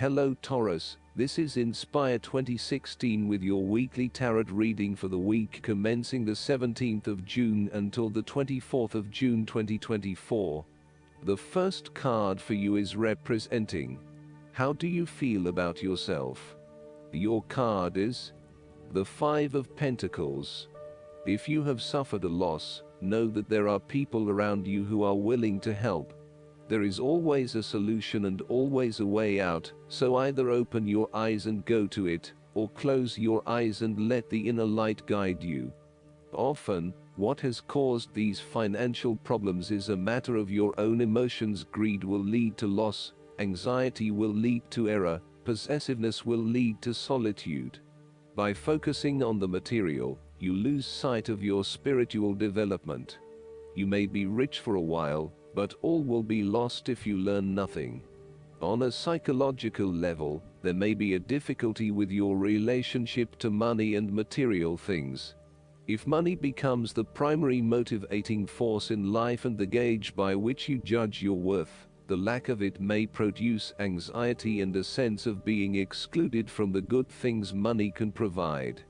Hello Taurus, this is Inspire 2016 with your weekly tarot reading for the week commencing the 17th of June until the 24th of June 2024. The first card for you is representing: how do you feel about yourself? Your card is the Five of Pentacles. If you have suffered a loss, know that there are people around you who are willing to help. There is always a solution and always a way out, so either open your eyes and go to it, or close your eyes and let the inner light guide you. Often, what has caused these financial problems is a matter of your own emotions. Greed will lead to loss, anxiety will lead to error, possessiveness will lead to solitude. By focusing on the material, you lose sight of your spiritual development. You may be rich for a while, but all will be lost if you learn nothing. On a psychological level, there may be a difficulty with your relationship to money and material things. If money becomes the primary motivating force in life and the gauge by which you judge your worth, the lack of it may produce anxiety and a sense of being excluded from the good things money can provide.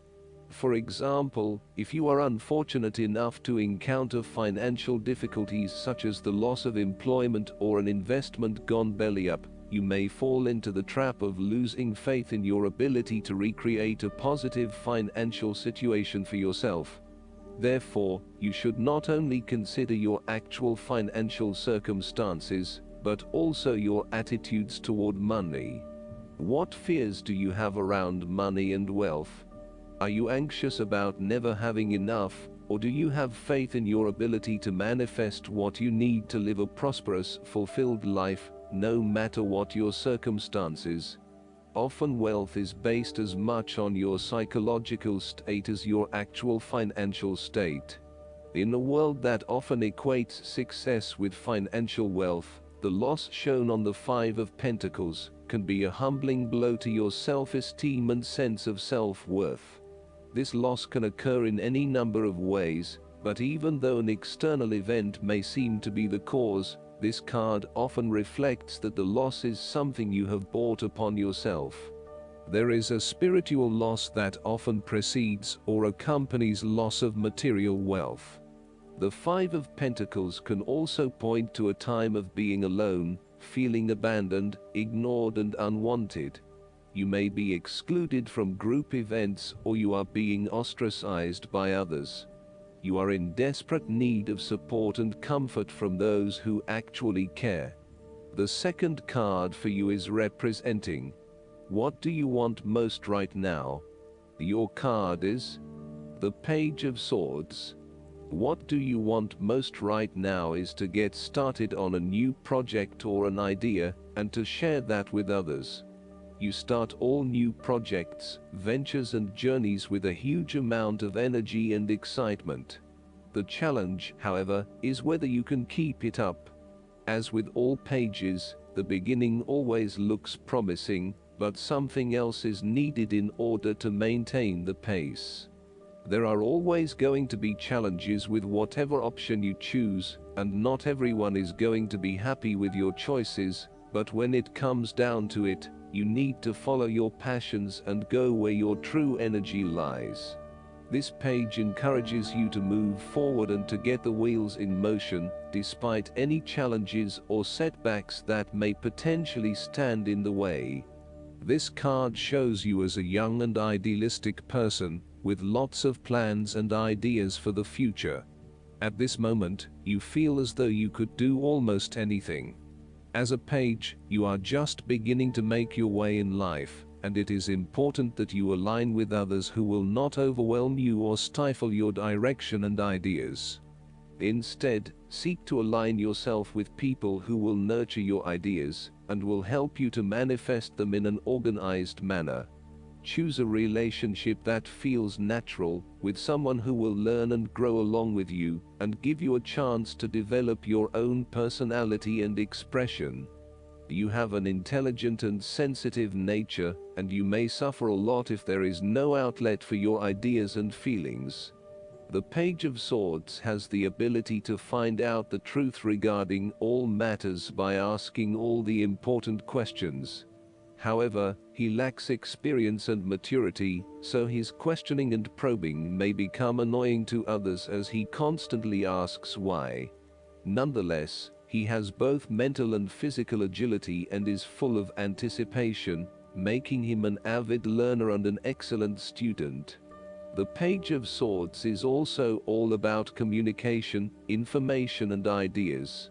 For example, if you are unfortunate enough to encounter financial difficulties such as the loss of employment or an investment gone belly up, you may fall into the trap of losing faith in your ability to recreate a positive financial situation for yourself. Therefore, you should not only consider your actual financial circumstances, but also your attitudes toward money. What fears do you have around money and wealth? Are you anxious about never having enough, or do you have faith in your ability to manifest what you need to live a prosperous, fulfilled life, no matter what your circumstances? Often wealth is based as much on your psychological state as your actual financial state. In a world that often equates success with financial wealth, the loss shown on the Five of Pentacles can be a humbling blow to your self-esteem and sense of self-worth. This loss can occur in any number of ways, but even though an external event may seem to be the cause, this card often reflects that the loss is something you have brought upon yourself. There is a spiritual loss that often precedes or accompanies loss of material wealth. The Five of Pentacles can also point to a time of being alone, feeling abandoned, ignored and unwanted. You may be excluded from group events, or you are being ostracized by others. You are in desperate need of support and comfort from those who actually care. The second card for you is representing: what do you want most right now? Your card is the Page of Swords. What do you want most right now is to get started on a new project or an idea, and to share that with others. You start all new projects, ventures and journeys with a huge amount of energy and excitement. The challenge, however, is whether you can keep it up. As with all pages, the beginning always looks promising, but something else is needed in order to maintain the pace. There are always going to be challenges with whatever option you choose, and not everyone is going to be happy with your choices, but when it comes down to it, you need to follow your passions and go where your true energy lies. This page encourages you to move forward and to get the wheels in motion, despite any challenges or setbacks that may potentially stand in the way. This card shows you as a young and idealistic person, with lots of plans and ideas for the future. At this moment, you feel as though you could do almost anything. As a page, you are just beginning to make your way in life, and it is important that you align with others who will not overwhelm you or stifle your direction and ideas. Instead, seek to align yourself with people who will nurture your ideas, and will help you to manifest them in an organized manner. Choose a relationship that feels natural, with someone who will learn and grow along with you, and give you a chance to develop your own personality and expression. You have an intelligent and sensitive nature, and you may suffer a lot if there is no outlet for your ideas and feelings. The Page of Swords has the ability to find out the truth regarding all matters by asking all the important questions. However, he lacks experience and maturity, so his questioning and probing may become annoying to others as he constantly asks why. Nonetheless, he has both mental and physical agility and is full of anticipation, making him an avid learner and an excellent student. The Page of Swords is also all about communication, information and ideas.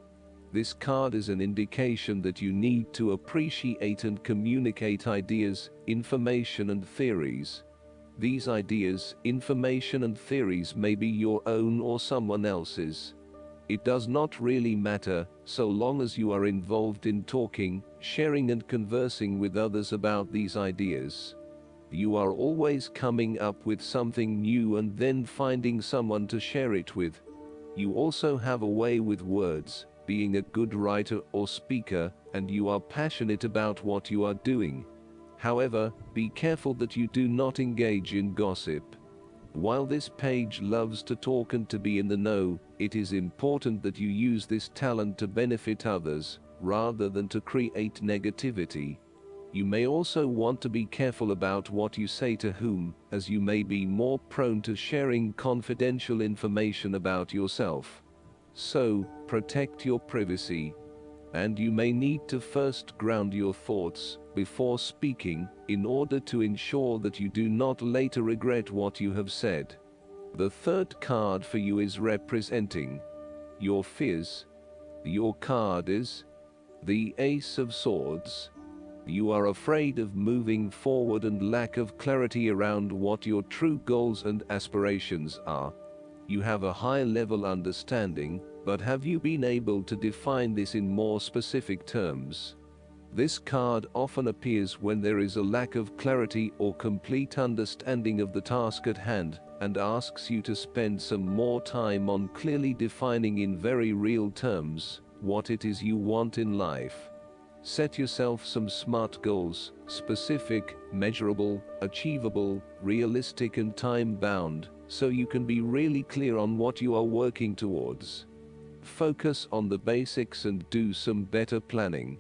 This card is an indication that you need to appreciate and communicate ideas, information and theories. These ideas, information and theories may be your own or someone else's. It does not really matter, so long as you are involved in talking, sharing and conversing with others about these ideas. You are always coming up with something new and then finding someone to share it with. You also have a way with words, being a good writer or speaker, and you are passionate about what you are doing. However, be careful that you do not engage in gossip. While this page loves to talk and to be in the know, it is important that you use this talent to benefit others, rather than to create negativity. You may also want to be careful about what you say to whom, as you may be more prone to sharing confidential information about yourself. So, protect your privacy. And you may need to first ground your thoughts before speaking, in order to ensure that you do not later regret what you have said. The third card for you is representing your fears. Your card is the Ace of Swords. You are afraid of moving forward and lack of clarity around what your true goals and aspirations are. You have a high-level understanding, but have you been able to define this in more specific terms? This card often appears when there is a lack of clarity or complete understanding of the task at hand, and asks you to spend some more time on clearly defining in very real terms what it is you want in life. Set yourself some SMART goals: specific, measurable, achievable, realistic and time-bound, so you can be really clear on what you are working towards. Focus on the basics and do some better planning.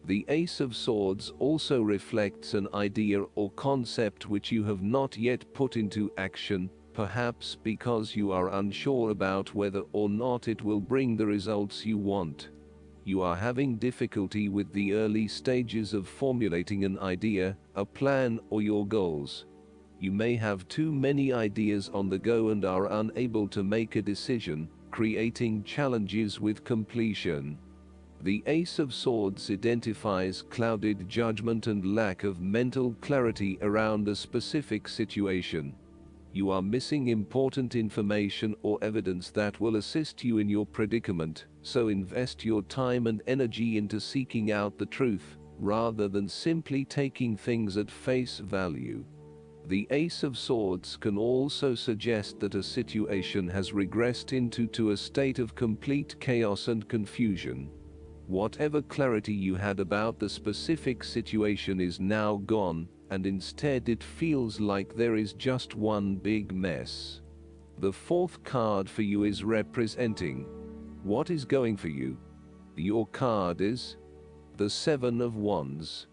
The Ace of Swords also reflects an idea or concept which you have not yet put into action, perhaps because you are unsure about whether or not it will bring the results you want. You are having difficulty with the early stages of formulating an idea, a plan, or your goals. You may have too many ideas on the go and are unable to make a decision, creating challenges with completion. The Ace of Swords identifies clouded judgment and lack of mental clarity around a specific situation. You are missing important information or evidence that will assist you in your predicament, so invest your time and energy into seeking out the truth, rather than simply taking things at face value. The Ace of Swords can also suggest that a situation has regressed into a state of complete chaos and confusion. Whatever clarity you had about the specific situation is now gone, and instead it feels like there is just one big mess. The fourth card for you is representing what is going for you. Your card is the Seven of Wands.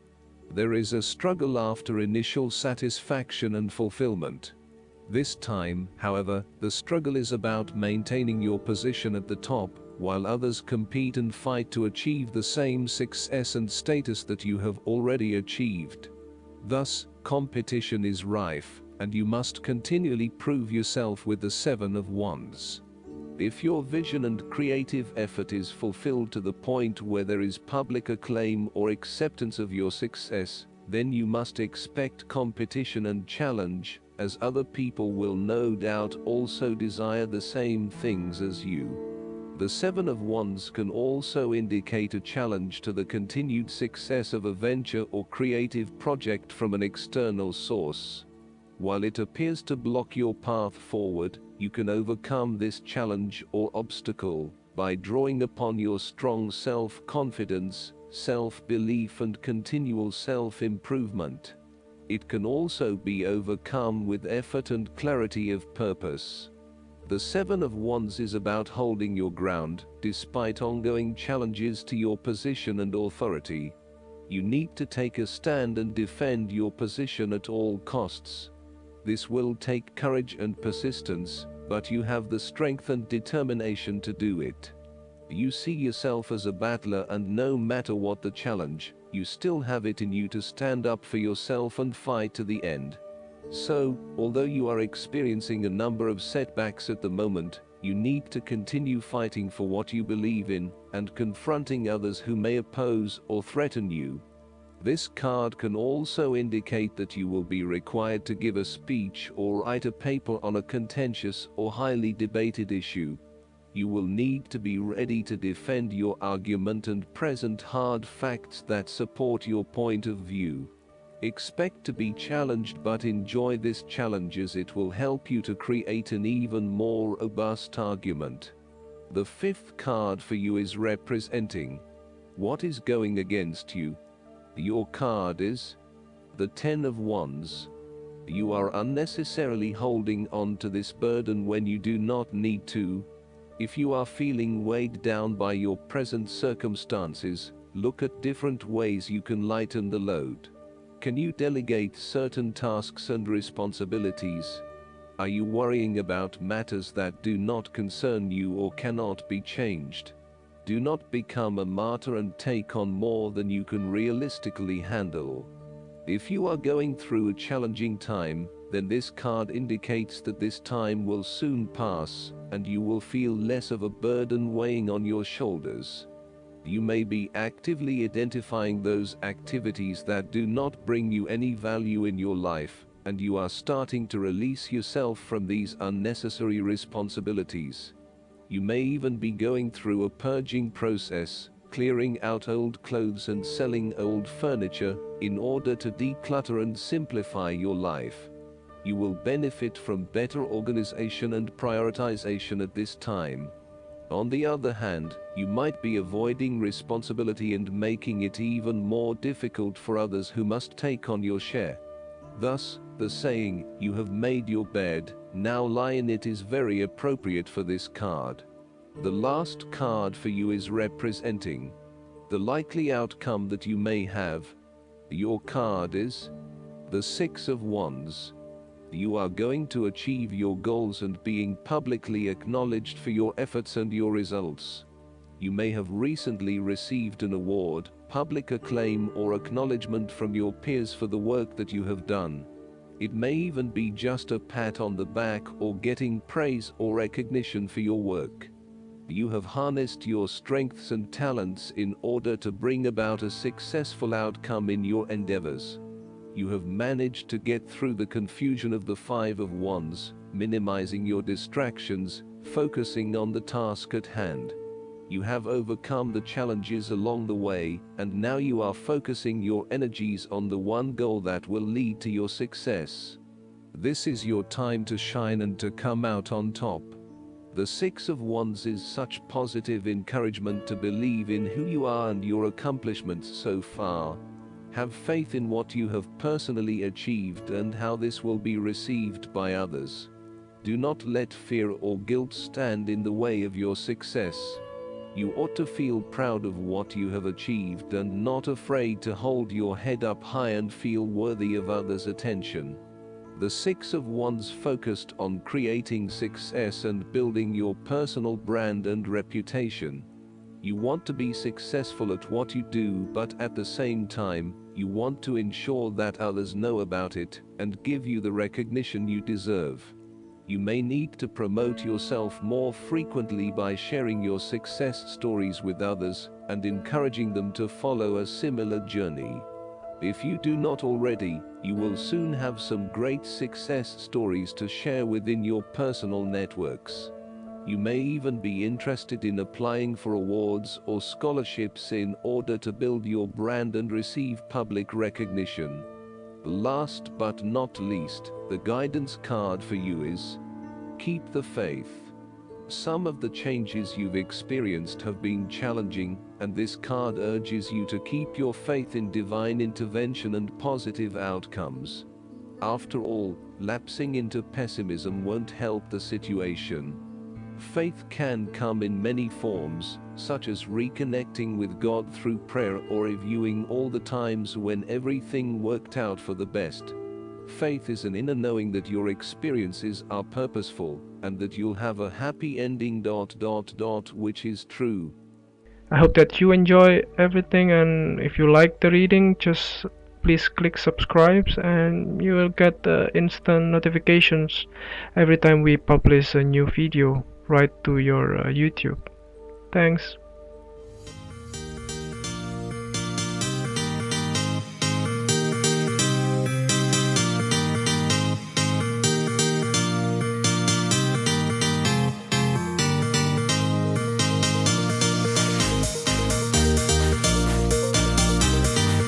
There is a struggle after initial satisfaction and fulfillment. This time, however, the struggle is about maintaining your position at the top, while others compete and fight to achieve the same success and status that you have already achieved. Thus, competition is rife, and you must continually prove yourself with the Seven of Wands. If your vision and creative effort is fulfilled to the point where there is public acclaim or acceptance of your success, then you must expect competition and challenge, as other people will no doubt also desire the same things as you. The Seven of Wands can also indicate a challenge to the continued success of a venture or creative project from an external source. While it appears to block your path forward, you can overcome this challenge or obstacle by drawing upon your strong self-confidence, self-belief and continual self-improvement. It can also be overcome with effort and clarity of purpose. The Seven of Wands is about holding your ground, despite ongoing challenges to your position and authority. You need to take a stand and defend your position at all costs. This will take courage and persistence, but you have the strength and determination to do it. You see yourself as a battler, and no matter what the challenge, you still have it in you to stand up for yourself and fight to the end. So, although you are experiencing a number of setbacks at the moment, you need to continue fighting for what you believe in, and confronting others who may oppose or threaten you. This card can also indicate that you will be required to give a speech or write a paper on a contentious or highly debated issue. You will need to be ready to defend your argument and present hard facts that support your point of view. Expect to be challenged, but enjoy this challenge as it will help you to create an even more robust argument. The fifth card for you is representing what is going against you. Your card is the Ten of Wands. You are unnecessarily holding on to this burden when you do not need to. If you are feeling weighed down by your present circumstances, look at different ways you can lighten the load. Can you delegate certain tasks and responsibilities? Are you worrying about matters that do not concern you or cannot be changed? Do not become a martyr and take on more than you can realistically handle. If you are going through a challenging time, then this card indicates that this time will soon pass, and you will feel less of a burden weighing on your shoulders. You may be actively identifying those activities that do not bring you any value in your life, and you are starting to release yourself from these unnecessary responsibilities. You may even be going through a purging process, clearing out old clothes and selling old furniture, in order to declutter and simplify your life. You will benefit from better organization and prioritization at this time. On the other hand, you might be avoiding responsibility and making it even more difficult for others who must take on your share. Thus, the saying, "You have made your bed, now lie in it," is very appropriate for this card. The last card for you is representing the likely outcome that you may have. Your card is the Six of Wands. You are going to achieve your goals and being publicly acknowledged for your efforts and your results. You may have recently received an award, public acclaim, or acknowledgement from your peers for the work that you have done. It may even be just a pat on the back or getting praise or recognition for your work. You have harnessed your strengths and talents in order to bring about a successful outcome in your endeavors. You have managed to get through the confusion of the Five of Wands, minimizing your distractions, focusing on the task at hand. You have overcome the challenges along the way, and now you are focusing your energies on the one goal that will lead to your success. This is your time to shine and to come out on top. The Six of Wands is such positive encouragement to believe in who you are and your accomplishments so far. Have faith in what you have personally achieved and how this will be received by others. Do not let fear or guilt stand in the way of your success. You ought to feel proud of what you have achieved and not afraid to hold your head up high and feel worthy of others' attention. The Six of Wands focused on creating success and building your personal brand and reputation. You want to be successful at what you do, but at the same time, you want to ensure that others know about it and give you the recognition you deserve. You may need to promote yourself more frequently by sharing your success stories with others and encouraging them to follow a similar journey. If you do not already, you will soon have some great success stories to share within your personal networks. You may even be interested in applying for awards or scholarships in order to build your brand and receive public recognition. Last but not least, the guidance card for you is keep the faith. Some of the changes you've experienced have been challenging, and this card urges you to keep your faith in divine intervention and positive outcomes. After all, lapsing into pessimism won't help the situation. Faith can come in many forms, such as reconnecting with God through prayer or reviewing all the times when everything worked out for the best. Faith is an inner knowing that your experiences are purposeful, and that you'll have a happy ending ... which is true. I hope that you enjoy everything, and if you like the reading, just please click subscribe and you will get instant notifications every time we publish a new video right to your YouTube. Thanks.